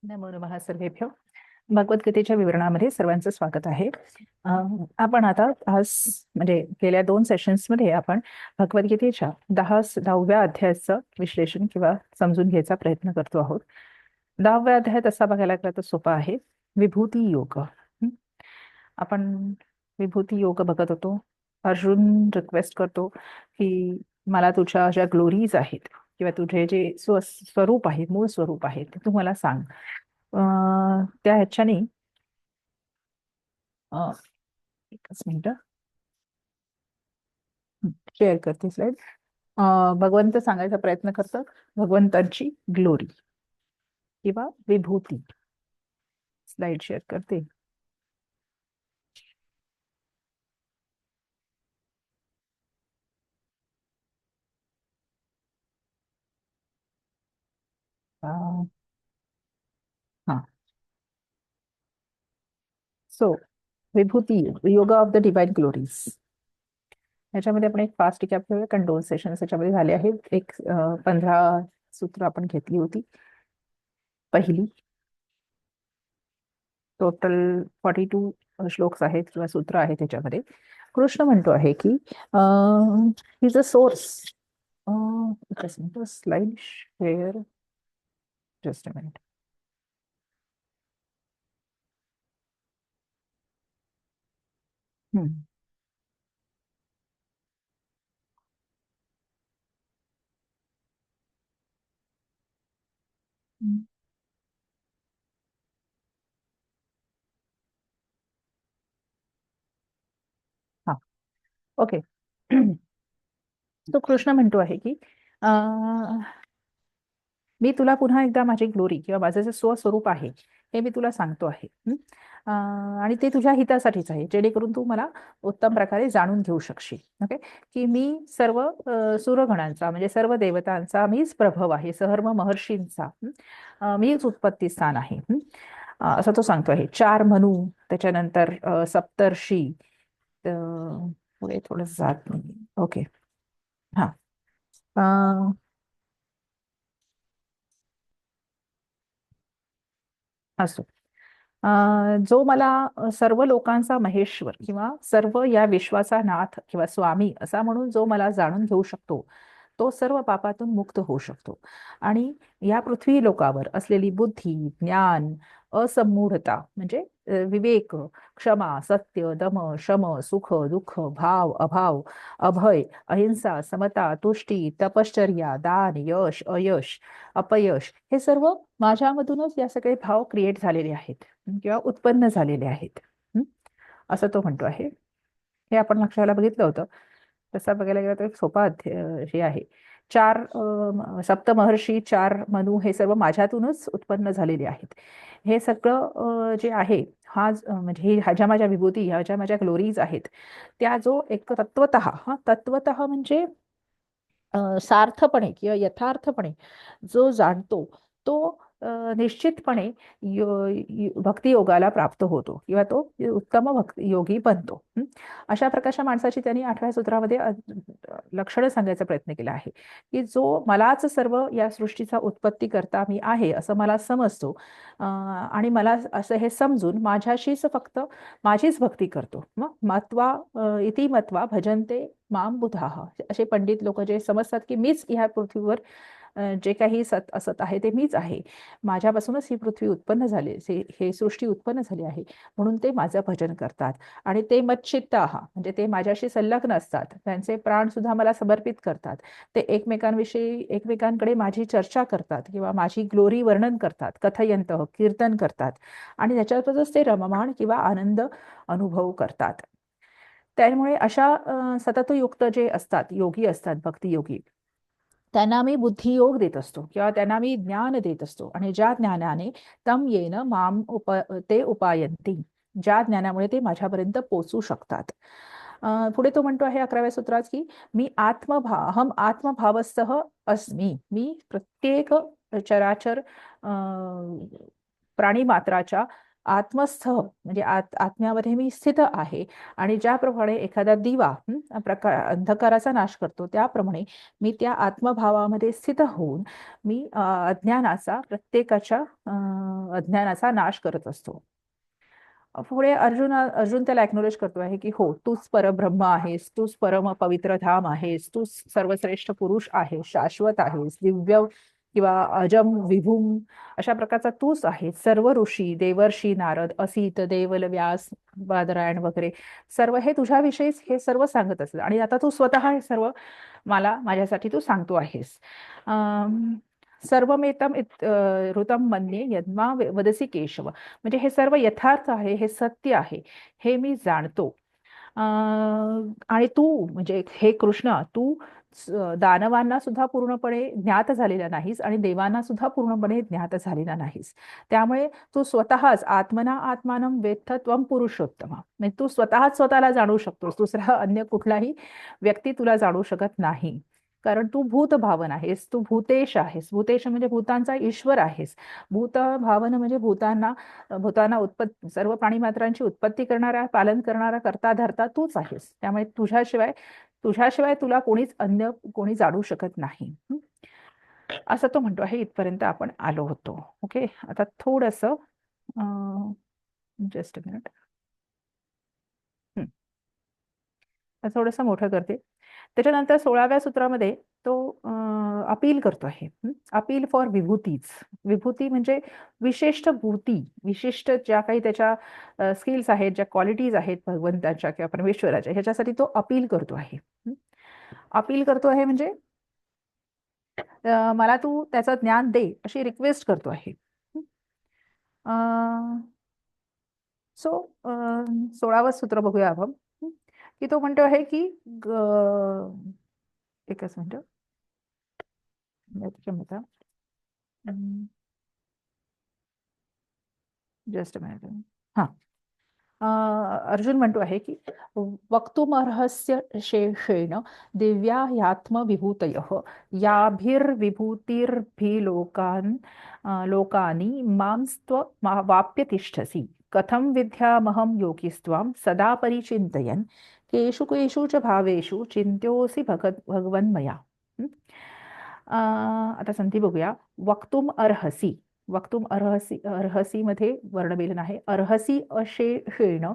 नमो नमः सर्वेभ्यो. भगवद्गीतेच्या विवरणामध्ये सर्वांचं स्वागत आहे. आपण आता आज म्हणजे गेल्या 2 सेशन्समध्ये आपण भगवद्गीतेच्या 10व्या अध्यायाचं विश्लेषण किंवा समजून घ्यायचा प्रयत्न करतो आहोत. 10व्या अध्याय तसा बघायला गेला तर सोपा आहे, विभूती योग. आपण विभूती योग बघत होतो. अर्जुन रिक्वेस्ट करतो की मला तुझ्या ज्या ग्लोरीज आहेत किंवा तुझे जे स्वरूप आहे, मूळ स्वरूप आहे ते तू मला सांग. त्या ह्याच्याने एकच मिनिट शेअर करते स्लाइड. भगवंत सांगायचा प्रयत्न करतात भगवंतांची ग्लोरी किंवा विभूती. स्लाइड शेअर करते. हा, so Vibhuti yoga of the divine glories. याच्यामध्ये आपण एक फास्ट रिकॅप करूया कारण 2 सेशन्स याच्यामध्ये झाले आहेत. 15 सूत्र आपण घेतली होती. पहिली टोटल 42 श्लोक्स आहेत किंवा सूत्र आहेत. त्याच्यामध्ये कृष्ण म्हणतो आहे की is a source. Slide share, just a minute. हा, ओके. तो कृष्ण म्हणतो आहे की मी तुला पुन्हा एकदा माझी ग्लोरी किंवा माझं जे स्वस्वरूप आहे हे मी तुला सांगतो आहे. आणि ते तुझ्या हितासाठीच आहे, जेणेकरून तू मला उत्तम प्रकारे जाणून घेऊ शकशील. ओके, की मी सर्व सूरगणांचा म्हणजे सर्व देवतांचा मीच प्रभव आहे, सहर्म महर्षींचा मीच उत्पत्ती स्थान आहे. असं तो सांगतो आहे. 4 मनू, त्याच्यानंतर सप्तर्षी. पुढे थोडं जात नाही. ओके, हा. असो. जो मला सर्व लोकांचा महेश्वर किंवा सर्व या विश्वाचा नाथ किंवा स्वामी असा म्हणून जो मला जाणून घेऊ शकतो, तो सर्व पापातून मुक्त होऊ शकतो. आणि या पृथ्वी लोकावर असलेली बुद्धी, ज्ञान, असंमूढता म्हणजे विवेक, क्षमा, सत्य, दम, शम, सुख, दुःख, भाव, अभाव, अभय, अहिंसा, समता, तुष्टी, तपश्चर्या, दान, यश, अयश, अपयश, हे सर्व माझ्यामधूनच या सगळे भाव क्रिएट झालेले आहेत किंवा उत्पन्न झालेले आहेत. असं तो म्हणतो आहे. हे आपण लक्षाला बघितलं होतं. तसा बघायला गेला तर एक सोपा हे आहे. 4 सप्तमहर्षी, 4 मनू हे सर्व माझ्यातूनच उत्पन्न झालेले आहेत. हे सगळं जे आहे म्हणजे ह्या ज्या माझ्या विभूती, ह्या ज्या माझ्या ग्लोरीज आहेत, त्या जो एक तत्वतः म्हणजे सार्थपणे किंवा यथार्थपणे जो जाणतो तो निश्चितपणे भक्ती योगाला प्राप्त होतो किंवा तो उत्तम भक्ती योगी बनतो. अशा प्रकारच्या माणसाची त्यांनी 8व्या सूत्रामध्ये लक्षणं सांगायचा प्रयत्न केला आहे की जो मलाच सर्व या सृष्टीचा उत्पत्ती करता मी आहे असं मला समजतो आणि मला असं हे समजून माझ्याशीच फक्त माझीच भक्ती करतो. मग मत्वा इति मत्वा भजन्ते माम बुधाः. असे पंडित लोक जे समजतात की मीच ह्या पृथ्वीवर जे काही सत असत आहे ते मीच आहे, माझ्यापासूनच ही पृथ्वी उत्पन्न झाली, हे सृष्टी उत्पन्न झाली आहे, म्हणून ते माझं भजन करतात. आणि ते मच्चित्ताः म्हणजे ते माझ्याशी संलग्न असतात, त्यांचे प्राण सुद्धा मला समर्पित करतात. ते एकमेकांविषयी एकमेकांकडे माझी चर्चा करतात किंवा माझी ग्लोरी वर्णन करतात, कथयंतः कीर्तन करतात आणि त्याच्यातच ते रममाण किंवा आनंद अनुभव करतात. त्यामुळे अशा सततयुक्त जे असतात, योगी असतात, भक्ती योगी, त्यांना मी बुद्धियोग देत असतो किंवा त्यांना मी ज्ञान देत असतो. आणि ज्या ज्ञानाने तम येन माम ते उपायंती, ज्या ज्ञानामुळे ते माझ्यापर्यंत पोचू शकतात. पुढे तो म्हणतो आहे 11व्या सूत्रात की मी हम आत्मभावस्थः अस्मी. मी प्रत्येक चराचर प्राणी मात्राच्या आत्मस्थ म्हणजे आत्म्यामध्ये मी स्थित आहे. आणि ज्याप्रमाणे एखादा दिवा अंधकाराचा नाश करतो, त्याप्रमाणे मी त्या आत्मभावामध्ये स्थित होऊन मी अज्ञानाचा, प्रत्येकाच्या अज्ञानाचा नाश करत असतो. पुढे अर्जुन त्याला एक्नॉलेज करतो आहे की हो, तूच परब्रह्म आहेस, तूच परम पवित्र धाम आहेस, तूच सर्वश्रेष्ठ पुरुष आहेस, शाश्वत आहेस, दिव्य किंवा अजम विभूम अशा प्रकारचा तूच आहेस. सर्व ऋषी, देवर्षी, नारद, असित, देवल, व्यास, बादरायण वगैरे सर्व हे तुझ्याविषयीच हे सर्व सांगत असतात आणि आता तू स्वतः हे सर्व मला माझ्यासाठी तू सांगतो आहेस. सर्वमेतम ऋतम मन्ये यद्मा वदसी केशव, म्हणजे हे सर्व यथार्थ आहे, हे सत्य आहे, हे मी जाणतो. आणि तू म्हणजे हे कृष्ण, तू दानवांना सुद्धा पूर्णपणे ज्ञात झालेला नाहीस आणि देवांना सुद्धा पूर्णपणे ज्ञात झालेला नाहीस. त्यामुळे तू स्वतःच आत्मना आत्मानं वेत्थ त्वं पुरुषोत्तम, म्हणजे तू स्वतःच स्वतःला जाणू शकतोस, दुसरा अन्य कुठलाही व्यक्ती तुला जाणू शकत नाही. कारण तू भूत भावन आहेस, तू भूतेश आहेस. भूतेश म्हणजे भूतांचा ईश्वर आहेस. भूत भावन म्हणजे भूतांना सर्व प्राणीमात्रांची उत्पत्ती करणारा, पालन करणारा, करता धरता तूच आहेस. त्यामुळे तुझ्याशिवाय तुला कोणी जाणू शकत नाही. असं तो म्हणतो आहे. इथपर्यंत आपण आलो होतो. ओके, आता थोडस जस्ट मिनिट, थोडंसं मोठं करते. त्याच्यानंतर 16व्या सूत्रामध्ये तो अपील करतो आहे. Appeal for विभूतीज. विभूती म्हणजे विशिष्ट भूती, विशिष्ट ज्या काही त्याच्या स्किल्स आहेत, ज्या क्वालिटीज आहेत भगवंताच्या किंवा परमेश्वराच्या, ह्याच्यासाठी तो अपील करतो आहे. अपील करतो आहे म्हणजे मला तू त्याचं ज्ञान दे अशी रिक्वेस्ट करतो आहे. सो 16वं सूत्र बघूया आपण. की तो म्हणतो आहे की एकच मिनिट, क्षमता, जस्ट मिनिट. हा, अर्जुन म्हणतो आहे की वक्तुमर्हस्य शेषेण दिव्या ह्यात्मविभूतयः याभिर्विभूतिर्भिलोकान् लोकानि मांस्त्व वाप्य तिष्ठसि कथं विद्यामहं योगिस्त्वां सदा परिचिन्तयन् केषु केषु च भावेषु चिन्त्योऽसि भगवन्मया. आता संधी बघूया. वक्तुम अर्हसी, वक्तुम अर्हसी, अर्हसी मध्ये वर्णमेलन आहे. अर्हसी अशेषेण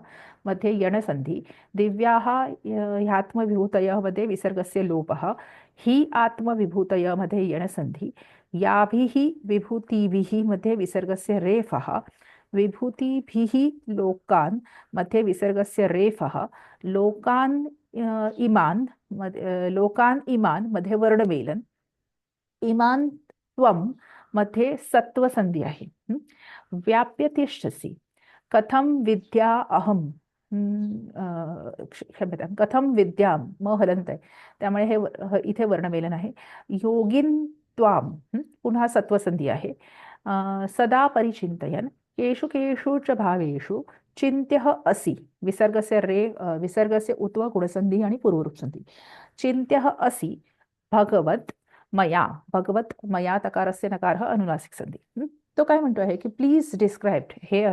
मध्ये यणसंधी. दिव्याः ह्यात्मविभूतयः विसर्गस्य लोपः. ही आत्मविभूतय मध्ये यणसंधी. याभिः विभूतिभिः मध्ये विसर्गस्य रेफः. विभूतिभिः लोकान् मध्ये विसर्गस्य रेफः. लोकान् लोकान् इमान् मध्ये वर्णमेलन. इमान त्वम मध्ये सत्व संधी आहे. व्याप्य तिष्ठसी. कथम विद्या अहम, क्षम्यता, कथम विद्या म हलंत आहे, त्यामुळे इथे वर्णमेलन आहे. योगिन त्वाम, पुन्हा सत्वसंधी आहे. सदा परिचिंतयन केषु केषु च भावेषु चिंत्य असि. विसर्गस्य उत्व गुणसंधी आणि पूर्वरूप संधी. चिंत्य असि भगवत मया. भगवत मया तकारस्य नकारः अनुनासिक संधी. तो काय म्हणतो आहे की प्लीज डिस्क्राइब, हे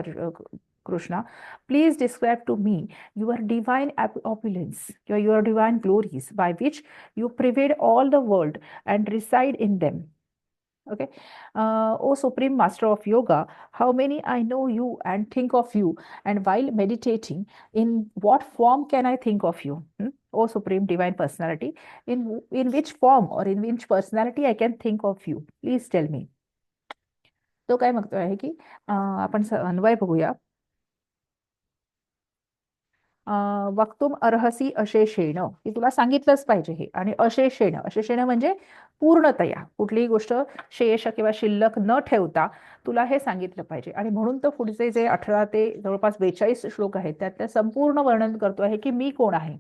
Krishna, please describe to me your divine opulence, your divine glories by which you pervade all the world and reside in them. Okay. O Supreme Master of Yoga, how many I know you and think of you, and while meditating, in what form can I think of you? O Supreme Divine Personality, in which form or in which personality I can think of you? Please tell me. तो काय म्हणतो आहे की आपण अन्वय बघूया. वक्तुम अर्हसी अशेषेण, की तुला सांगितलंच पाहिजे हे. आणि अशेषेण, अशेषेण म्हणजे पूर्णतया, कुठलीही गोष्ट शेष किंवा शिल्लक न ठेवता तुला हे सांगितलं पाहिजे. आणि म्हणून तर पुढचे जे 18 ते जवळपास 42 श्लोक आहेत त्यातलं संपूर्ण वर्णन करतो आहे की मी कोण आहे.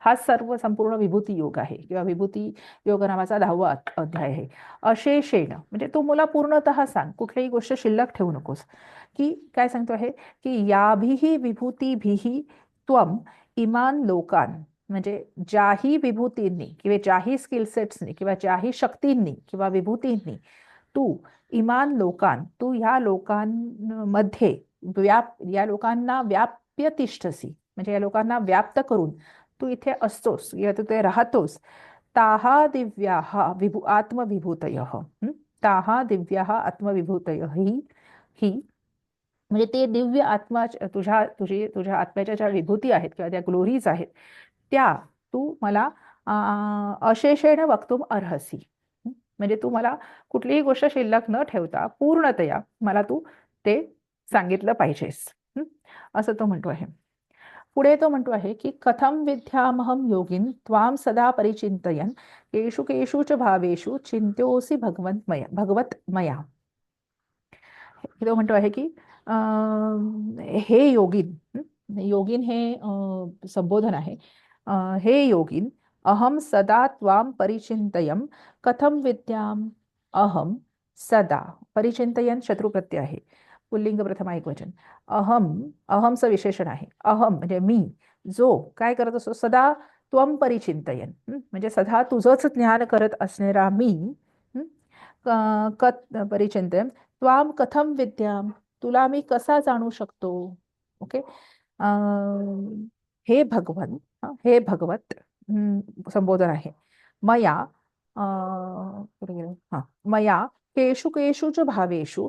हा सर्व संपूर्ण विभूती योग आहे किंवा विभूती योग नावाचा 10वा अध्याय आहे. अशेषेण म्हणजे तू मला पूर्णतः सांग, कुठलीही गोष्ट शिल्लक ठेवू नकोस. की काय सांगतो आहे की याभिही विभूतीभिही त्वम इमान लोकान, म्हणजे ज्याही विभूतींनी किंवा ज्याही स्किल सेट्सनी किंवा ज्याही शक्तींनी किंवा विभूतींनी तू इमान लोकान, तू या लोकांमध्ये या लोकांना व्याप्य तिष्ठसी, म्हणजे या लोकांना व्याप्त करून तू इथे असतोस किंवा तू ते राहतोस. ताहा दिव्याः आत्मविभूतयः. ताहा दिव्याः आत्मविभूतयः ही ही म्हणजे ते दिव्य आत्मा तुझ्या आत्म्याच्या ज्या विभूती आहेत किंवा त्या ग्लोरीज आहेत त्या तू मला अशेषेण वक्तुम अर्हसी. म्हणजे तू मला कुठलीही गोष्ट शिल्लक न ठेवता पूर्णतया मला तू ते सांगितलं पाहिजेस. असं तो म्हणतो आहे. पुढे तो म्हणतो आहे की कथम विद्यामहम योगिन त्वाम सदा परिचिंतयन केषु केषु च भावेषु चिंत्योसी भगवत मया. तो म्हणतो आहे की हे योगिन, योगिन हे संबोधन आहे. हे योगिन अहम सदा त्वाम परिचिंतयम कथम विद्याम. अहम सदा परिचिंतयन शत्रुप्रत्यय आहे. पुल्लिंग प्रथमा एकवचन. अहम, अहमचं विशेषण आहे. अहम म्हणजे मी, जो काय करत असतो सदा त्वम परिचिंतयन, म्हणजे सदा तुझंच ज्ञान करत असणारा मी. हं, परिचिंतयन त्वाम कथम विद्याम, तुला मी कसा जाणू शकतो. ओके. हे भगवन, हे भगवत संबोधन आहे. मया कुठे गेलं? मया केषु केषु च भावेषु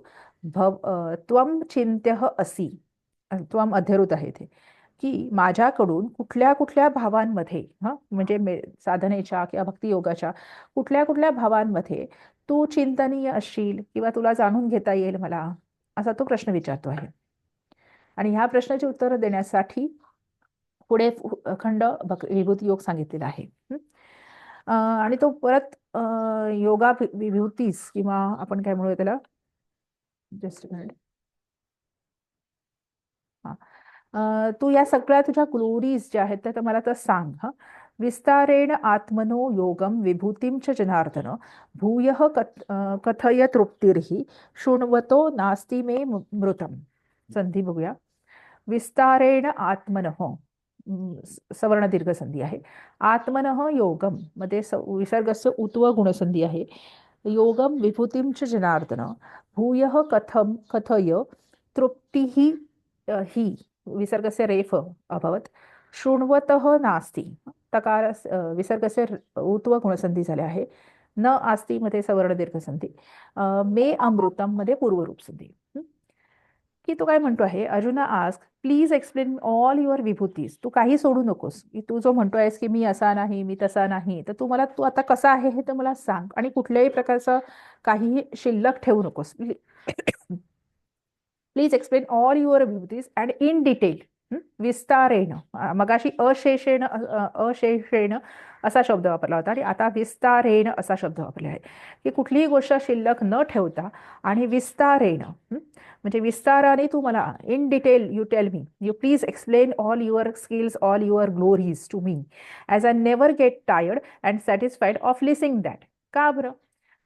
त्वम चिंत्यः असि. त्वम अध्यरुत आहे ते की माझ्याकडून कुठल्या कुठल्या भावांमध्ये, म्हणजे साधनेच्या किंवा भक्तियोगाच्या कुठल्या कुठल्या भावांमध्ये तू चिंतनीय असशील किंवा तुला जाणून घेता येईल मला, असा तो प्रश्न विचारतो आहे. आणि ह्या प्रश्नाची उत्तर देण्यासाठी पुढे खंड विभूती योग सांगितलेला आहे. आणि तो परत योगा विभूतीस किंवा आपण काय म्हणूया त्याला, जस्ट तू या सगळ्या तुझ्या ग्लोरीज ज्या आहेत त्या मला तर सांग. विस्तारेण आत्मनो योगम विभूतीं च जनार्दन भूयः कथय तृप्तिर्हि शृण्वतो नास्ति मे मृतम. संधी बघूया. विस्तारेण आत्मनः, सवर्ण दीर्घ संधी आहे. आत्मनः योगम मध्ये विसर्गस्य उत्व गुणसंधी आहे. योगम विभूतीं च जनार्दन भूयः कथय तृप्तिः ही विसर्गस्य रेफ अभवत. शृण्वतः नास्ति तकार विसर्गस्य ऊत्व गुणसंधी झाले आहे. न आस्ती मध्ये सवर्ण दीर्घ संधी. मे अमृतम मध्ये पूर्वरूप संधी. की तो काय म्हणतो आहे, Arjuna ask please explain all your vibhutis. तू काही सोडू नकोस. की तू जो म्हणतो आहेस की मी असा नाही, मी तसा नाही, तर तू आता कसा आहे हे तर मला सांग आणि कुठल्याही प्रकारचं काहीही शिल्लक ठेवू नकोस. Please explain all your vibhutis and in detail. विस्तारेण, मगाशी अशेषेण असा शब्द वापरला होता आणि आता विस्तारेण असा शब्द वापरला आहे. की कुठलीही गोष्ट शिल्लक न ठेवता आणि विस्तारेण, म्हणजे विस्ताराने तू मला in detail you tell me, you please explain all your skills, all your glories to me as I never get tired and satisfied of listening that. का बरं?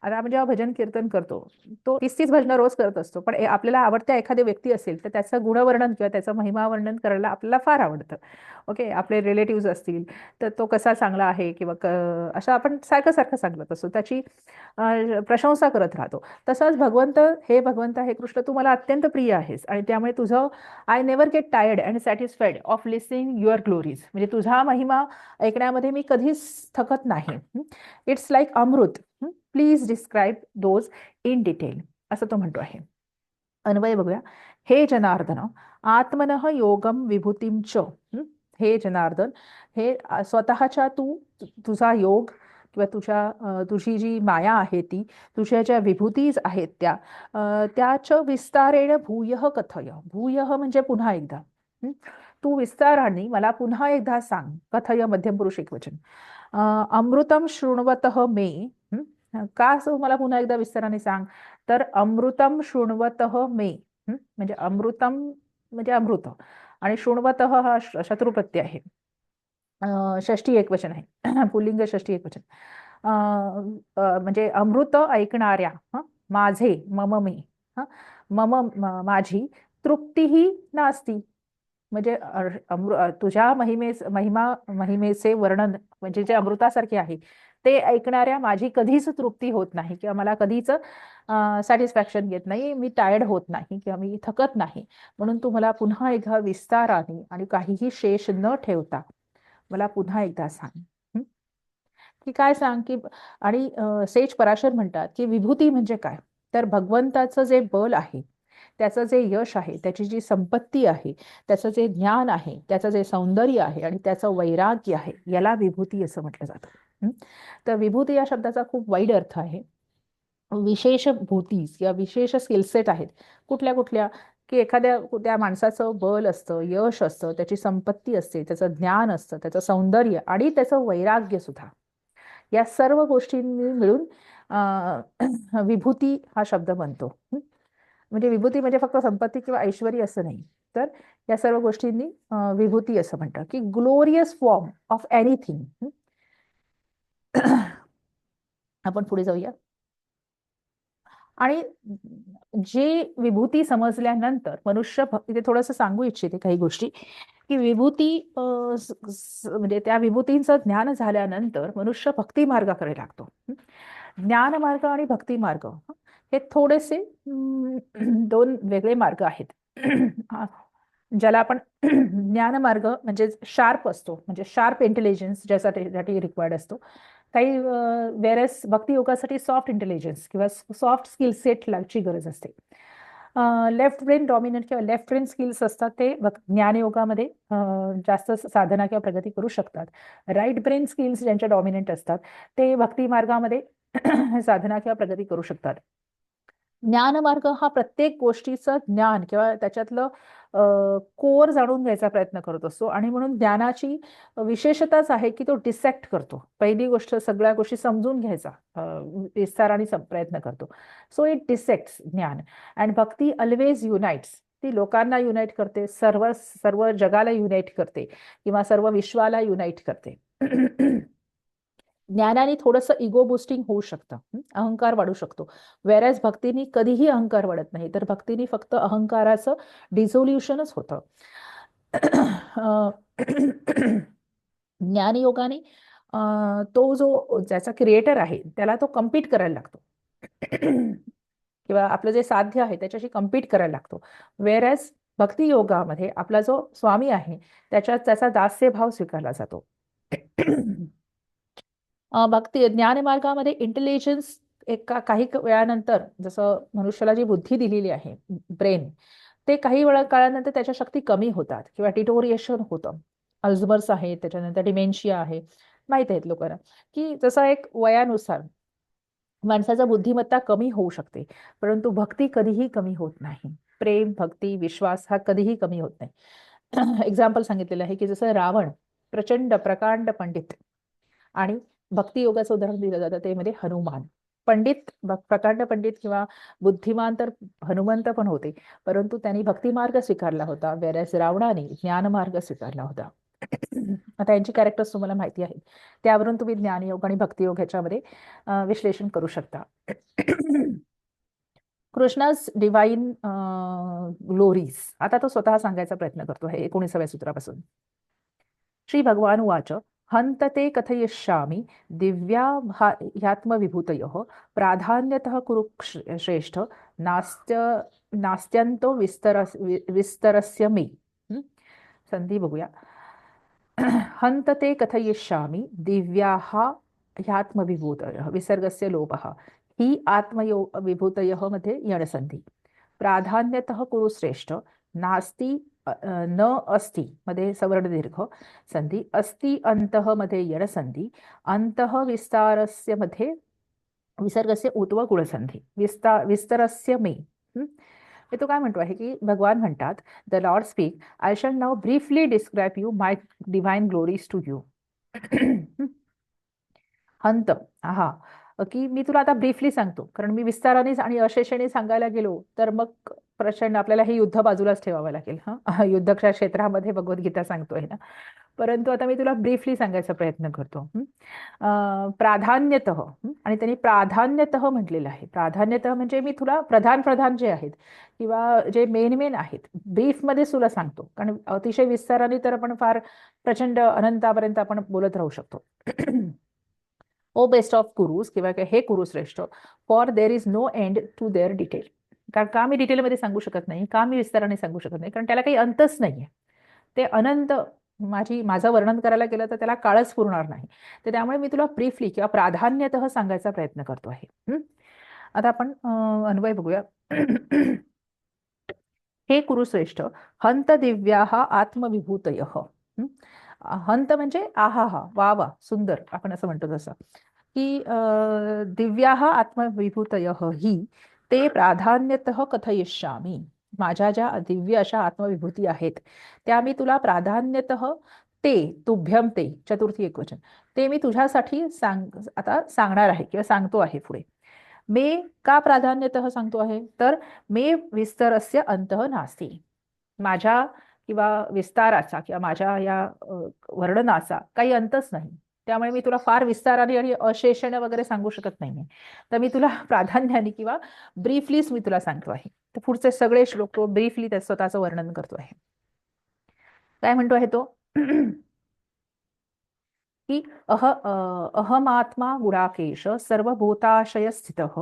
आता आपण जेव्हा भजन कीर्तन करतो तो 30 भजनं रोज करत असतो, पण आपल्याला आवडत्या एखादी व्यक्ती असेल तर त्याचं गुणवर्णन किंवा त्याचं महिमा वर्णन करायला आपल्याला फार आवडतं. ओके. आपले रिलेटिव्ह असतील तर तो कसा चांगला आहे किंवा असं आपण सारखं सारखं सांगत असतो, त्याची प्रशंसा करत राहतो. तसंच भगवंत हे कृष्ण तू मला अत्यंत प्रिय आहेस आणि त्यामुळे तुझं I never get tired and satisfied of listening your glories, म्हणजे तुझा महिमा ऐकण्यामध्ये मी कधीच थकत नाही. It's like amrit. Please describe those in detail, असं तो म्हणतो आहे. अन्वय बघूया. हे जनार्दन आत्मनः योगम विभूतीं च. हे जनार्दन, हे स्वतःच्या तुझा योग किंवा तुझी जी माया आहे ती, तुझ्या ज्या विभूतीज आहेत त्याच विस्तारेण भूयः कथय. भूयः म्हणजे पुन्हा एकदा. तू विस्ताराने मला पुन्हा एकदा सांग. कथय मध्यम पुरुष एकवचन. अमृतम शृण्वतः मे. का असं मला पुन्हा एकदा विस्ताराने सांग, तर अमृतम शृण्वतः मे, म्हणजे अमृतम म्हणजे अमृत आणि शृण्वतः हा शत्रुप्रत्यय आहे. षष्ठी एकवचन आहे. पुल्लिंग षष्ठी एकवचन. म्हणजे अमृत ऐकणाऱ्या, माझे मम मे, माझी तृप्तीही नास्ती, म्हणजे तुझ्या महिमेचे वर्णन म्हणजे जे अमृतासारखे आहे ते ऐकणाऱ्या माझी कधीच तृप्ती होत नाही किंवा मला कधीच सॅटिस्फॅक्शन येत नाही, मी टायर्ड होत नाही किंवा मी थकत नाही. म्हणून तू मला पुन्हा एकदा विस्ताराने आणि काहीही शेष न ठेवता मला पुन्हा एकदा सांग. की काय सांग की, आणि सेज पराशर म्हणतात की विभूती म्हणजे काय, तर भगवंताचं जे बल आहे त्याचं जे यश आहे, त्याची जी संपत्ती आहे, त्याचं जे ज्ञान आहे, त्याचं जे सौंदर्य आहे आणि त्याचं वैराग्य आहे, याला विभूती असं म्हटलं जातं. हं? तर विभूती या शब्दाचा खूप वाईड अर्थ आहे. विशेष भूतीस किंवा विशेष स्किलसेट आहेत. कुठल्या कुठल्या? की एखाद्या त्या माणसाचं बल असतं, यश असतं, त्याची संपत्ती असते, त्याचं ज्ञान असतं, त्याचं सौंदर्य आणि त्याचं वैराग्य सुद्धा. या सर्व गोष्टींनी मिळून विभूती हा शब्द बनतो. म्हणजे विभूती म्हणजे फक्त संपत्ती किंवा ऐश्वर्य असं नाही, तर या सर्व गोष्टींनी विभूती असं म्हणतात की ग्लोरियस फॉर्म ऑफ एनिथिंग. आपण पुढे जाऊया. आणि जी विभूती समजल्यानंतर मनुष्य इथे थोडंसं सांगू इच्छिते काही गोष्टी, की विभूती म्हणजे त्या विभूतींचं ज्ञान झाल्यानंतर मनुष्य भक्ती मार्गाकडे लागतो. ज्ञान मार्ग आणि भक्ती मार्ग हे थोडेसे दोन वेगळे मार्ग आहेत. ज्याला आपण ज्ञान मार्ग म्हणजे शार्प असतो, म्हणजे शार्प इंटेलिजन्स ज्यासाठी रिक्वायर्ड असतो. काही वेरेस भक्ती योगासाठी सॉफ्ट इंटेलिजन्स किंवा सॉफ्ट स्किल सेटची गरज असते. लेफ्ट ब्रेन डॉमिनंट किंवा लेफ्ट ब्रेन स्किल्स असतात ते ज्ञानयोगामध्ये जास्त साधना किंवा प्रगती करू शकतात. राईट ब्रेन स्किल्स ज्यांच्या डॉमिनंट असतात ते भक्ती मार्गामध्ये साधना किंवा प्रगती करू शकतात. ज्ञानमार्ग हा प्रत्येक गोष्टीचं ज्ञान किंवा त्याच्यातलं कोर जाणून घ्यायचा प्रयत्न करत असतो आणि म्हणून ज्ञानाची विशेषताच आहे की तो डिसेक्ट करतो. पहिली गोष्ट सगळ्या गोष्टी समजून घ्यायचा विस्ताराने प्रयत्न करतो. सो इट डिसेक्ट्स ज्ञान. And Bhakti always unites. ती लोकांना युनाइट करते, सर्व सर्व जगाला युनाइट करते किंवा सर्व विश्वाला युनाइट करते. ज्ञानाने थोडंसं इगो बुस्टिंग होऊ शकतं, अहंकार वाढू शकतो. वेरॅज भक्तीने कधीही अहंकार वाढत नाही, तर भक्तीने फक्त अहंकाराचं डिझोल्युशनच होतं. ज्ञानयोगाने तो जो ज्याचा क्रिएटर आहे त्याला तो कम्पीट करायला लागतो. किंवा आपलं जे साध्य आहे त्याच्याशी कम्पीट करायला लागतो. वेरॅज भक्ती योगामध्ये आपला जो स्वामी आहे त्याचा दास्य भाव स्वीकारला जातो. भक्ती ज्ञानमार्गामध्ये इंटेलिजन्स एका काही वेळानंतर, जसं मनुष्याला जी बुद्धी दिलेली आहे, ब्रेन, ते काही वेळा काळानंतर त्याच्या शक्ती कमी होतात किंवा डिटोरिएशन होतं. अल्झमर्स आहे, त्याच्यानंतर डिमेन्शिया आहे, माहित आहेत लोकांना, की जसं एक वयानुसार माणसाचा बुद्धिमत्ता कमी होऊ शकते, परंतु भक्ती कधीही कमी होत नाही. प्रेम, भक्ती, विश्वास हा कधीही कमी होत नाही. एक्झाम्पल सांगितलेलं आहे की जसं रावण प्रचंड प्रकांड पंडित आणि भक्ती योगाचं उदाहरण दिलं जातं ते मध्ये हनुमान. पंडित, प्रकांड पंडित किंवा बुद्धिमान तर हनुमंत पण होते, परंतु त्यांनी भक्ती मार्ग स्वीकारला होता, वेरॅज रावणाने ज्ञान मार्ग स्वीकारला होता. आता यांची कॅरेक्टर्स तुम्हाला माहिती आहेत, त्यावरून तुम्ही ज्ञानयोग आणि भक्तियोग ह्याच्यामध्ये विश्लेषण करू शकता. कृष्णाज डिवाइन ग्लोरीज आता तो स्वतः सांगायचा प्रयत्न करतो आहे 19व्या सूत्रापासून. श्री भगवान उवाच हंतते कथयिष्यामि दिव्या ह्यात्मविभूतयोः प्राधान्यतः कुरु श्रेष्ठ नास्त्यंतो विस्तरस्य मे. संधी बघूया. हंतते कथयिष्यामि दिव्याः ह्यात्मविभूतयः विसर्गस्य लोपः ही विभूतयः मध्ये यणसंधी. प्राधान्यतः कुरु श्रेष्ठ नास्ति न अस्ति मध्ये सवर्ण दीर्घ संधी. अस्ति अंतः मध्ये यणसंधी. अंतः विस्तारस्य मध्ये विसर्गस्य उत्व गुणसंधी. विस्तरस्य मे. हे तो काय म्हणतो आहे की भगवान म्हणतात, the lord speak, I shall now briefly describe you my divine glories to you. हंत हा की मी तुला आता ब्रीफली सांगतो, कारण मी विस्ताराने आणि अशेषाने सांगायला गेलो तर मग प्रचंड आपल्याला हे युद्ध बाजूलाच ठेवावं लागेल. युद्धच्या क्षेत्रामध्ये भगवद्गीता सांगतोय ना, परंतु आता मी तुला ब्रीफली सांगायचा प्रयत्न करतो. प्राधान्यतः आणि त्यांनी प्राधान्यतः म्हटलेलं आहे. प्राधान्यतः म्हणजे मी तुला प्रधान प्रधान जे आहेत किंवा जे मेन मेन आहेत ब्रीफमध्ये तुला सांगतो, कारण अतिशय विस्ताराने तर आपण फार प्रचंड अनंतापर्यंत आपण बोलत राहू शकतो. ओ बेस्ट ऑफ कुरुस किंवा हे कुरुश्रेष्ठ, for there is no end to their detail. कारण का मी डिटेलमध्ये सांगू शकत नाही, का मी विस्ताराने सांगू शकत नाही, कारण त्याला काही अंतच नाहीये. ते अनंत. माझं वर्णन करायला गेलं तर त्याला काळच पुरणार नाही. तर त्यामुळे मी तुला ब्रीफली किंवा प्राधान्यतः सांगायचा प्रयत्न करतो आहे. आता आपण अन्वय बघूया. हे कुरुश्रेष्ठ हंत दिव्याः आत्मविभूतयः. हं? हंत म्हणजे आहा हा वा वा सुंदर आपण असं म्हणतो तसं की दिव्याः आत्मविभूतयः ही ते प्राधान्यतः कथयिष्यामी. माझ्या ज्या दिव्य अशा आत्मविभूती आहेत त्या मी तुला प्राधान्यतः ते तुभ्यम ते चतुर्थी एकवचन ते मी तुझ्यासाठी आता सांगणार आहे किंवा सांगतो आहे पुढे. मे का प्राधान्यतः सांगतो आहे तर मे विस्तरस्य अंतः नास्ति. माझ्या किंवा विस्ताराचा किंवा माझ्या या वर्णनाचा काही अंतच नाही. त्यामुळे मी तुला फार विस्ताराने आणि अशेषाने वगैरे सांगू शकत नाहीये. तर मी तुला प्राधान्याने किंवा ब्रीफलीच मी तुला सांगतो आहे. तर पुढचे सगळे श्लोक तो ब्रीफली त्या स्वतःचं वर्णन करतो आहे. काय म्हणतो आहे तो की अहमात्मा गुडाकेश सर्वभूताशय स्थितः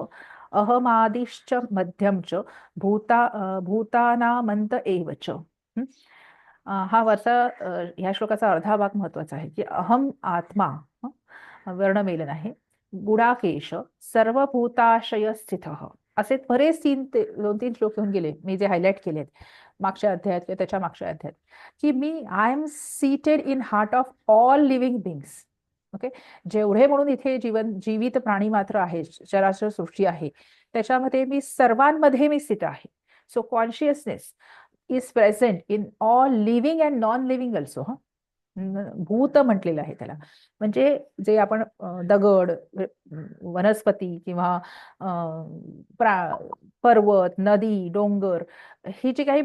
अहमादिश्च मध्यम च भूतानामंत एव च. हा वरचा ह्या श्लोकाचा अर्धा भाग महत्वाचा आहे की अहम आत्मा वर्णमेलन आहे गुडाकेश सर्वभूताशय स्थितः. असे बरेच 2-3 श्लोक येऊन गेले मी जे हायलाइट केलेत मागच्या अध्यायात किंवा त्याच्या मागच्या अध्यायात की मी I am seated in heart of all living beings. Okay, जेवढे म्हणून इथे जीवित प्राणी मात्र आहे चराचर सृष्टी आहे त्याच्यामध्ये मी सर्वांमध्ये मी स्थित आहे. So consciousness is present in all living and non living also. भूत म्हटलेलं आहे त्याला म्हणजे जे आपण दगड वनस्पती किंवा पर्वत नदी डोंगर ही जी काही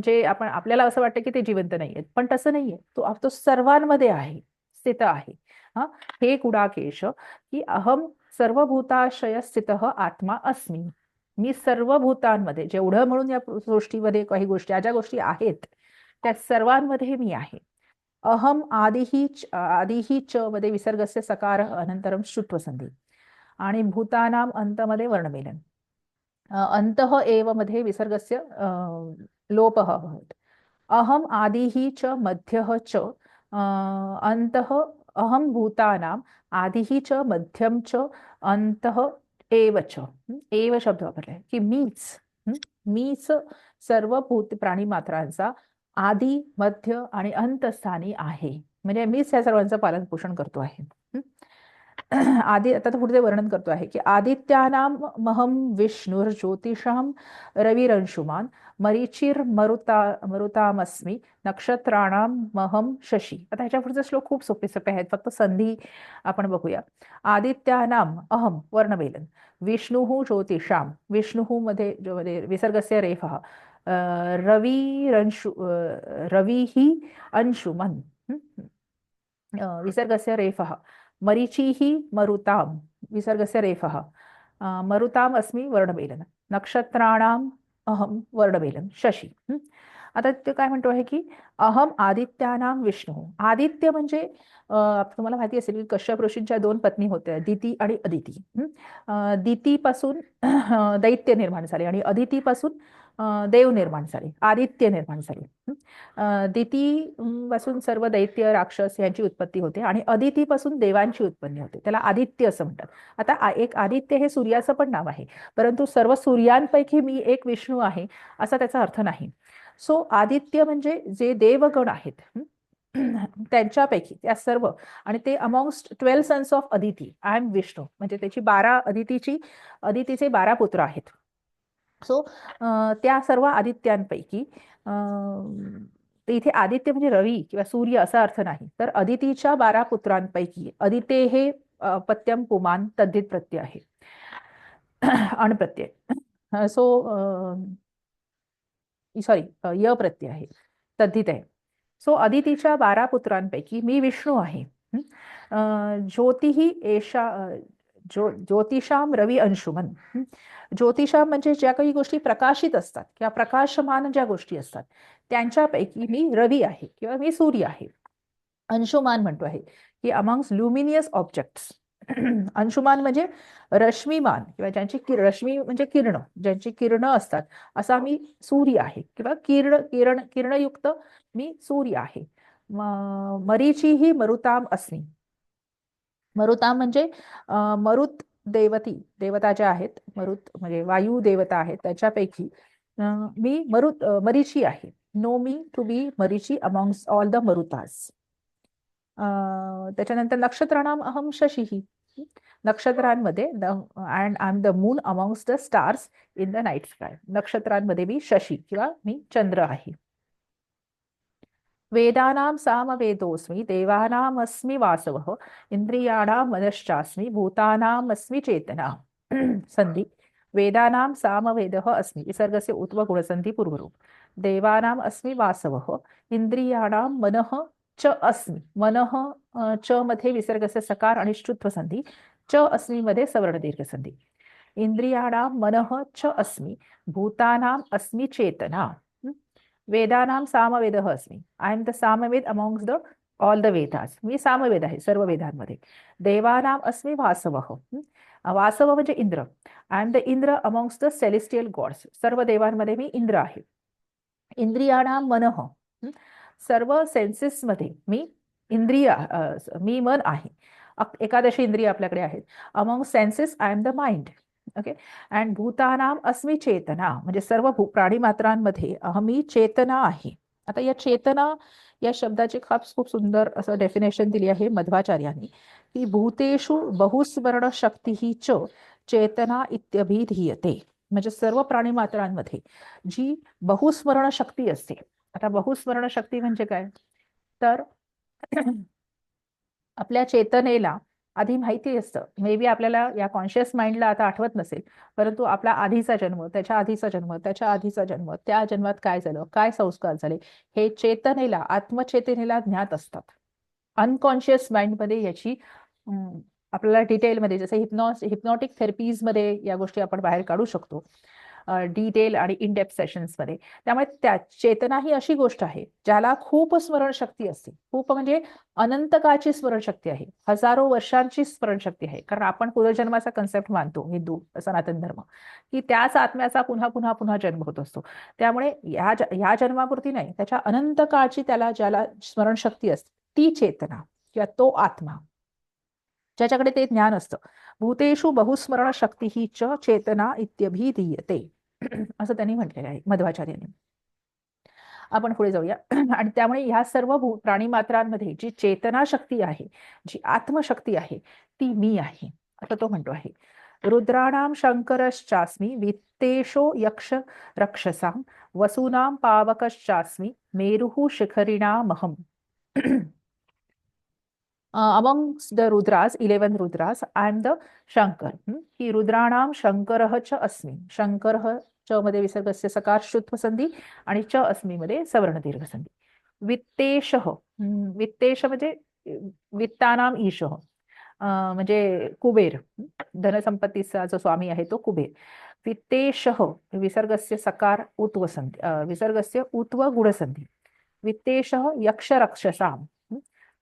जे आपण आपल्याला असं वाटतं की ते जिवंत नाहीयेत पण तसं नाहीये. तो सर्वांमध्ये आहे स्थित आहे. हा हे गुडाकेश की अहम सर्वभूताशय स्थित आत्मा अस्मी. मी सर्व भूतांमध्ये जेवढं म्हणून या सृष्टीमध्ये काही गोष्टी ज्या गोष्टी आहेत त्या सर्वांमध्ये मी आहे. अहम आदिही च मध्ये विसर्गस्य सकार अनंतरम शुत्व संधी आणि भूतानाम अंतमध्ये वर्णमेलन. अंतः एव मध्ये विसर्गस्य लोपः भवति. अहम आदिही च मध्यः च अंतः अहम भूतानाम आदिही च मध्यम च अंतः एव च. एव शब्द वापरलाय की मीच सर्व भूत प्राणी मात्रांचा आदी मध्य आणि अंतस्थानी आहे. म्हणजे मीच या सर्वांचं पालन पोषण करतो आहे. आदि आता तो पुढचे वर्णन करतो आहे की आदित्यानाम महम विष्णुर ज्योतिषाम रविरंशुमान मरीचिर मरुतामस्मी नक्षत्राणाम महम शशी. आता ह्याच्या पुढचे श्लोक खूप सोपे सोपे आहेत फक्त संधी आपण बघूया. आदित्यानाम अहम वर्णमेलन विष्णु ज्योतिषाम विष्णु मध्ये विसर्गस्य रेफः रवि ही अंशुमन विसर्गस्य रेफः मरीचिः मरुताम विसर्गस्य रेफः मरुताम अस्मि वर्णमेलन नक्षत्राणाम अहम वर्णमेलन शशी. आता ते काय म्हणतो आहे की अहम आदित्यानाम विष्णू. आदित्य म्हणजे तुम्हाला माहिती असेल की कश्यप ऋषींच्या 2 पत्नी होत्या दिती आणि अदिती. दितीपासून दैत्य निर्माण झाले आणि अदितीपासून देव निर्माण झाले आदित्य निर्माण झाले. दिती पासून सर्व दैत्य राक्षस यांची उत्पत्ती होते आणि अदितीपासून देवांची उत्पत्ती होते त्याला आदित्य असं म्हणतात. आता एक आदित्य हे सूर्याचं पण नाव आहे परंतु सर्व सूर्यांपैकी मी एक विष्णू आहे असा त्याचा अर्थ नाही. सो आदित्य म्हणजे जे देवगण आहेत त्यांच्यापैकी त्या सर्व आणि ते amongst 12 sons of Aditi I am Vishnu म्हणजे त्याची अदितीचे 12 पुत्र आहेत. सो त्या सर्व आदित्यांपैकी इथे आदित्य म्हणजे रवी किंवा सूर्य असा अर्थ नाही तर अदितीच्या 12 पुत्रांपैकी अदिते हे पत्यम पुमान तद्धित प्रत्यय आहे अणप्रत्यय. सो सॉरी य प्रत्यय आहे तद्धित आहे. सो अदितीच्या 12 पुत्रांपैकी मी विष्णू आहे. ज्योतिही एषा ज्योतिषाम रवी अंशुमन. ज्योतिषाम म्हणजे ज्या काही गोष्टी प्रकाशित असतात किंवा प्रकाशमान ज्या गोष्टी असतात त्यांच्यापैकी मी रवी आहे किंवा मी सूर्य आहे. अंशुमान म्हणतो आहे की अमॉंग्स ल्युमिनियस ऑब्जेक्ट्स. अंशुमान म्हणजे रश्मीमान किंवा ज्यांची रश्मी म्हणजे किरण ज्यांची किरणं असतात असा मी सूर्य आहे किंवा किरणयुक्त मी सूर्य आहे. मरीचीही मरुताम अस्मी. मरुताम म्हणजे मरुत देवता ज्या आहेत मरुत म्हणजे वायू देवता आहेत त्याच्यापैकी मी मरीची आहे. Know me to be Marichi amongst all the Marutas. त्याच्यानंतर नक्षत्राणाम अहम शशीही. नक्षत्रांमध्ये and I am the moon amongst the stars in the night sky. नक्षत्रांमध्ये मी शशी किंवा मी चंद्र आहे. वेदानां सामवेदोऽस्मि देवानामस्मि वासवः इंद्रियाणां मनश्चास्मि भूतानामस्मि चेतना. संधी. वेदानां सामवेदः अस्मि विसर्गस्य उत्व गुणसंधी पूर्वरूप. देवानाम अस्मि वासवः इंद्रियाणां मनः च अस्मि. मनः च मध्ये विसर्गस्य सकार आणि श्रुत्व संधी. च अस्मि मध्ये सवर्ण दीर्घ संधी. इंद्रियाणां मनः च अस्मि भूतानाम अस्मि चेतना. वेदानां सामवेदः अस्मि. I am the Samaveda amongst the all the Vedas. मी सामवेद आहे सर्व वेदांमध्ये. देवानाम अस्मि वासवः. वासव म्हणजे Indra. I am the Indra amongst the celestial gods. सर्व देवांमध्ये मी इंद्र आहे. इंद्रियाणां मनः. सर्व सेन्सेसमध्ये मी मी मन आहे. एकादशी इंद्रिय आपल्याकडे आहेत. Among senses I am the mind. Okay. And भूतानाम अस्मि चेतना म्हणजे सर्व प्राणी मात्रांमध्ये अहमी चेतना आहे. आता या चेतना या शब्दाची खूप सुंदर असं डेफिनेशन दिली आहे मध्वाचार्यांनी की भूतेषु बहुस्मरण शक्ती ही च चेतना इत्यभिधीयते. म्हणजे सर्व प्राणी मात्रांमध्ये जी बहुस्मरण शक्ती असते. आता बहुस्मरण शक्ती म्हणजे काय तर आपल्या चेतनेला आधी माहिती असतं. मे बी आपल्याला या कॉन्शियस माइंडला आता आठवत नसेल, परंतु आपला आधीचा जन्म, त्याच्या आधीचा जन्म, त्याच्या आधीचा जन्म, त्या जन्मात काय झालं, काय संस्कार झाले, हे चेतनेला, आत्मचेतनेला ज्ञात असतात. अनकॉन्शियस माइंडमध्ये याची आपल्याला डिटेलमध्ये जसे हिप्नॉटिक थेरपीजमध्ये या गोष्टी आपण बाहेर काढू शकतो डिटेल आणि इन डेप्थ सेशन्समध्ये. त्यामुळे त्या चेतना ही अशी गोष्ट आहे ज्याला खूप स्मरणशक्ती असते. खूप म्हणजे अनंत काळची स्मरणशक्ती आहे. हजारो वर्षांची स्मरणशक्ती आहे. कारण आपण पुनर्जन्माचा कन्सेप्ट मानतो हिंदू सनातन धर्म की त्याच आत्म्याचा पुन्हा पुन्हा पुन्हा जन्म होत असतो. त्यामुळे ह्या जन्मापुरती नाही, त्याच्या अनंत काळची ज्याला स्मरणशक्ती असते ती चेतना किंवा तो आत्मा ज्याच्याकडे ते ज्ञान असतं. भूतेषु बहुस्मरण शक्ती ही च चेतना इत्यभिधीयते असं त्यांनी म्हटलेलं आहे मध्वाचार्यांनी. आपण पुढे जाऊया. आणि त्यामुळे ह्या सर्व प्राणी मात्रांमध्ये जी चेतना शक्ती आहे, जी आत्मशक्ती आहे ती मी आहे असं तो म्हणतो आहे. रुद्राणाम शंकरश्चास्मी वित्तेशो यक्ष रक्षसां वसूनां पावकश्चास्मी मेरुः शिखरिणामहम्. amongst the Rudras, 11 Rudras, I am the Shankar. ही रुद्राणाम शंकरः च अस्मि. शंकरः च मध्ये विसर्गस्य सकार श्रुत्व संधी आणि च अस्मि मध्ये सवर्ण दीर्घ संधी. वित्तेशः. वित्तेश म्हणजे वित्तानाम ईशः म्हणजे कुबेर. धनसंपत्तीचा जो स्वामी आहे तो कुबेर. वित्तेशः विसर्गस्य सकार उत्व संधी विसर्गस्य उत्व गुणसंधी. वित्तेशः यक्ष रक्षसां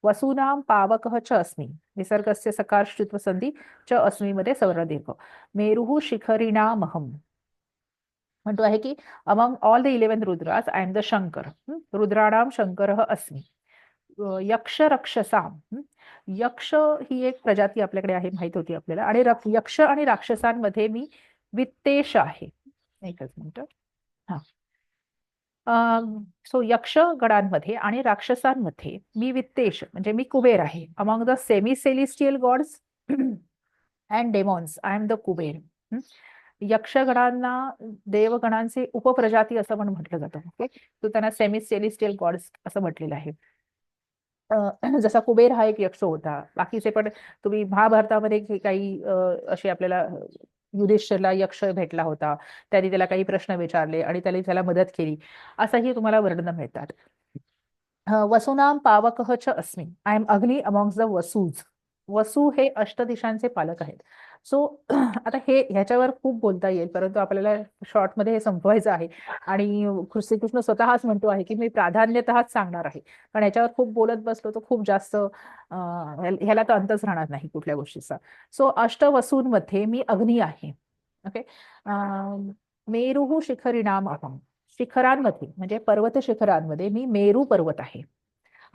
वसूनां पावकः च अस्मि. विसर्गस्य सकार श्रुत्व संधी च अस्मि मध्ये सवर्ण दीर्घ. मेरुः शिखरिणामहम्. म्हणतो आहे की among all the 11 Rudras I am the Shankar. रुद्राणाम शंकरः अस्मि. यक्ष रक्षसां. यक्ष ही एक प्रजाती आपल्याकडे आहे, माहित होती आपल्याला. आणि यक्ष आणि राक्षसांमध्ये मी वित्तेश आहे. एकच मिनिट. हा. सो यक्ष गणांमध्ये आणि राक्षसांमध्ये मी वित्तेश म्हणजे मी कुबेर आहे. Among the semi celestial gods and demons I am the Kuber. यक्षगणांना देवगणांचे उपप्रजाती असं पण म्हटलं जातं. ओके. तो त्यांना सेमी सेलिस्टियल गॉड्स असं म्हटलेलं आहे. जसा कुबेर हा एक यक्ष होता. बाकीचे पण तुम्ही महाभारतामध्ये काही असे आपल्याला युधिष्ठिरला यक्ष भेटला होता, त्यांनी त्याला काही प्रश्न विचारले आणि त्याला मदत केली असंही तुम्हाला वर्णन मिळतात. वसूनाम पावकः च अस्मि. आय एम अग्नी अमॉंग्स द वसूज. वसू हे अष्टदिशांचे पालक आहेत. सो आता ह्याच्यावर खूप बोलता येईल, परंतु आपल्याला शॉर्टमध्ये हे संपवायचं आहे. आणि श्रीकृष्ण स्वतःच म्हणतो आहे की मी प्राधान्यतःच सांगणार आहे, कारण याच्यावर खूप बोलत बसलो तर खूप जास्त ह्याला तर अंतच राहणार नाही कुठल्या गोष्टीचा. सो अष्टवसूंमध्ये मी अग्नी आहे. ओके. मेरुः शिखरिणाम अहम्. शिखरांमध्ये म्हणजे पर्वत शिखरांमध्ये मी मेरू पर्वत आहे.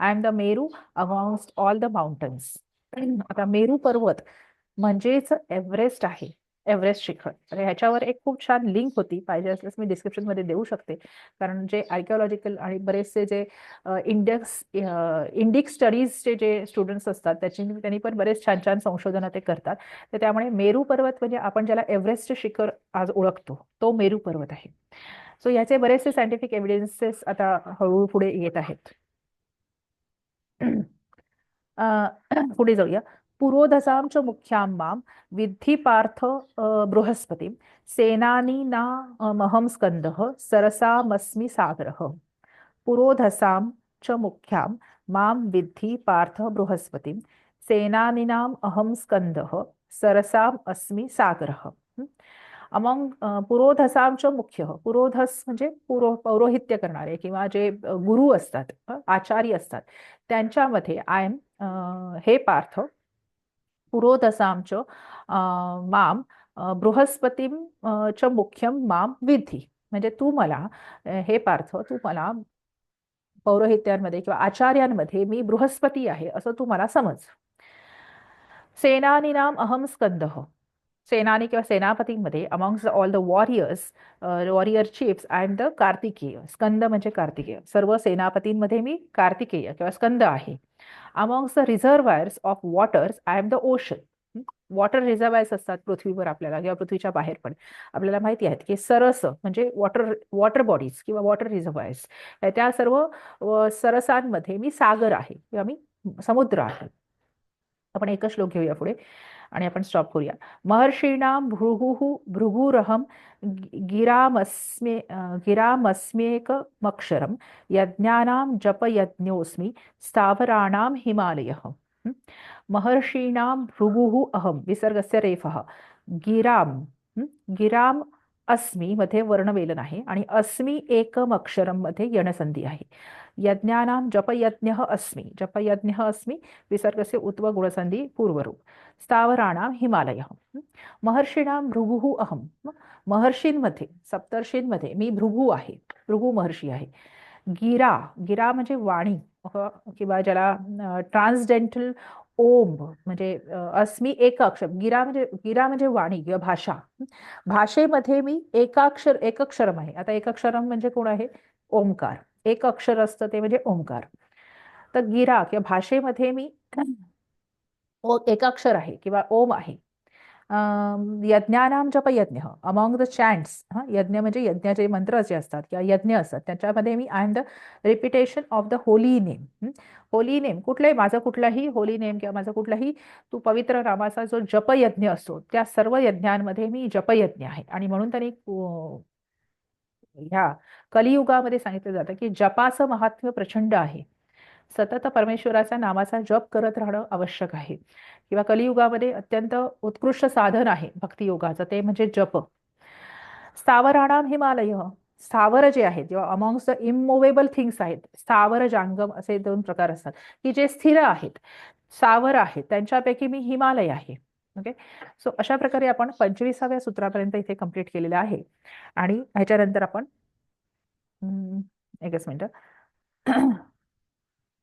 I am the Meru amongst all the mountains. आता मेरू पर्वत म्हणजेच एव्हरेस्ट आहे. एव्हरेस्ट शिखर. तर ह्याच्यावर एक खूप छान लिंक होती, पाहिजे असल्यास मी डिस्क्रिप्शन मध्ये देऊ शकते. कारण जे आर्किओलॉजिकल आणि बरेचसे जे इंडिक स्टडीजचे जे स्टुडंट्स असतात त्यांनी पण बरेच छान छान संशोधन ते करतात. तर त्यामुळे मेरू पर्वत म्हणजे आपण ज्याला एव्हरेस्ट शिखर आज ओळखतो तो मेरू पर्वत आहे. सो याचे बरेचसे सायंटिफिक एव्हिडन्सेस आता हळूहळू पुढे येत आहेत. अ, पुढे जाऊया. पुरोधसां च मुख्यां मां विद्धि पार्थ बृहस्पतीं सेनानीना महं स्कंदः सरसामस्मि सागरः. पुरोधसां च मुख्यां मां विद्धि पार्थ बृहस्पतीं सेनानीनाम अहम स्कंदः सरसाम अस्मि सागरः. अमंग पुरोधसांचं मुख्य, पुरोधस म्हणजे पौरोहित्य करणारे किंवा जे गुरु असतात, आचार्य असतात, त्यांच्यामध्ये आय एम हे पार्थ पुरोधसांचं माम बृहस्पतीं च मुख्यम माम विधी. म्हणजे तू मला हे पार्थ, तू मला पौरोहित्यांमध्ये किंवा आचार्यांमध्ये मी बृहस्पती आहे असं तू मला समज. सेनानीनाम अहम स्कंदः. सेनानी किंवा सेनापतींमध्ये amongst all the warriors, warrior chiefs I am the Kartikeya. Skanda म्हणजे कार्तिकेय. सर्व सेनापतींमध्ये मी कार्तिकेय किंवा स्कंद आहे. Amongst the reservoirs of waters I am the ocean. Water reservoirs असतात पृथ्वीवर आपल्याला किंवा पृथ्वीच्या बाहेर पण आपल्याला माहिती आहेत की सरस म्हणजे वॉटर वॉटर बॉडीज किंवा वॉटर रिझर्वायर्स, त्या सर्व सरसांमध्ये मी सागर आहे किंवा मी समुद्र आहे. आपण एकच श्लोक घेऊया पुढे आणि आपण स्टॉप करूया. महर्षीणां भृगुरहं गिरामस्म्येकमक्षरं यज्ञानां जपयज्ञोऽस्मि स्थावराणां हिमालयः. महर्षीणां भृगुः अहं विसर्गस्य रेफः गिराम गिराम अस्मि मध्ये वर्णवेलन आहे आणि अस्मि एकम अक्षरम मध्ये यणसंधी आहे. यज्ञानां जपयज्ञः अस्मि, जपयज्ञः अस्मि विसर्गस्य उत्व गुणसंधी पूर्वरूप. स्थावराणां हिमालयः. महर्षीणां भृगुः अहं, महर्षींमध्ये सप्तर्षींमध्ये मी भृगू आहे, भृगू महर्षी आहे. गिरा, गिरा म्हणजे वाणी किंवा ज्याला ट्रान्सडेंटल ओम म्हणजे अस्मी एक अक्षर. गिरा म्हणजे वाणी किंवा भाषा. भाषेमध्ये मी एकक्षरम आहे. आता एकक्षरम म्हणजे कोण आहे? ओंकार. एक अक्षर असतं ते म्हणजे ओंकार. तर गिरा किंवा भाषेमध्ये मी एकाक्षर आहे किंवा ओम आहे. यज्ञानाम जप यज्ञ अमॉंग द चॅन्ट्स, यज्ञ म्हणजे यज्ञाचे मंत्र जे असतात किंवा यज्ञ असतात त्याच्यामध्ये मी I am the repetition of the holy name. Holy name कुठलाही, माझा कुठलाही होली नेम किंवा माझा कुठलाही तू पवित्र नामाचा जो जपयज्ञ असतो त्या सर्व यज्ञांमध्ये मी जपयज्ञ आहे. आणि म्हणून त्यांनी ह्या कलियुगामध्ये सांगितलं जातं की जपाचं महात्म्य प्रचंड आहे. सतत परमेश्वराच्या नामाचा जप करत राहणं आवश्यक आहे. किंवा कलियुगामध्ये अत्यंत उत्कृष्ट साधन आहे भक्तियोगाचं, ते म्हणजे जप. स्थावराणाम हिमालय, स्थावर जे आहेत किंवा अमॉंग्स द इममुवेबल थिंग्स आहेत, स्थावर जांगम असे दोन प्रकार असतात की जे स्थिर आहेत, स्थावर आहेत, त्यांच्यापैकी मी हिमालय आहे. ओके. सो अशा प्रकारे आपण 25व्या सूत्रापर्यंत इथे कंप्लीट केलेलं आहे. आणि ह्याच्यानंतर आपण एकच मिनिट,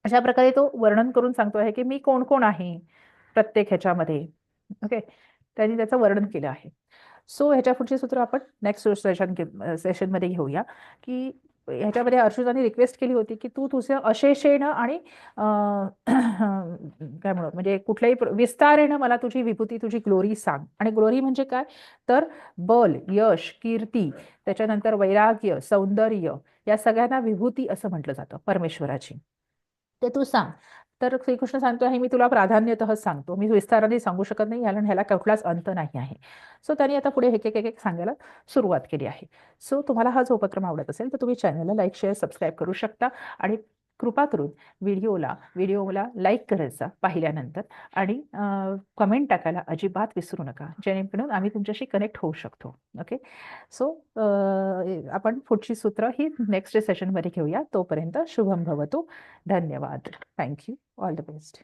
अशा प्रकारे तो वर्णन करून सांगतो आहे की मी कोण कोण आहे प्रत्येक ह्याच्यामध्ये. ओके. त्यांनी त्याचं वर्णन केलं आहे. सो ह्याच्या पुढची सूत्र आपण नेक्स्ट सेशनमध्ये घेऊया. की ह्याच्यामध्ये अर्जुनाने रिक्वेस्ट केली होती की तू तुझं अशेषेण आणि काय म्हणू म्हणजे कुठल्याही विस्तारेनं मला तुझी विभूती, तुझी ग्लोरी सांग. आणि ग्लोरी म्हणजे काय तर बल, यश, कीर्ती, त्याच्यानंतर वैराग्य, सौंदर्य, या सगळ्यांना विभूती असं म्हटलं जातं परमेश्वराची. ते तू सांग. तर श्रीकृष्ण सांगतो आहे मी तुला प्राधान्यतः सांगतो, मी विस्ताराने सांगू शकत नाही, ह्याला कुठलाच अंत नाही आहे. सो त्यांनी आता पुढे एक सांगायला सुरुवात केली आहे. सो तुम्हाला हा जो उपक्रम आवडत असेल तर तुम्ही चॅनलला लाईक, शेअर, सबस्क्राईब करू शकता. आणि कृपा करून व्हिडिओला लाईक करायचा पाहिल्यानंतर आणि कमेंट टाकायला अजिबात विसरू नका, जेणेकरून आम्ही तुमच्याशी कनेक्ट होऊ शकतो. ओके. सो आपण पुढची सूत्र ही नेक्स्ट सेशनमध्ये घेऊया. तोपर्यंत शुभम भवतु. धन्यवाद. थँक्यू. All the best.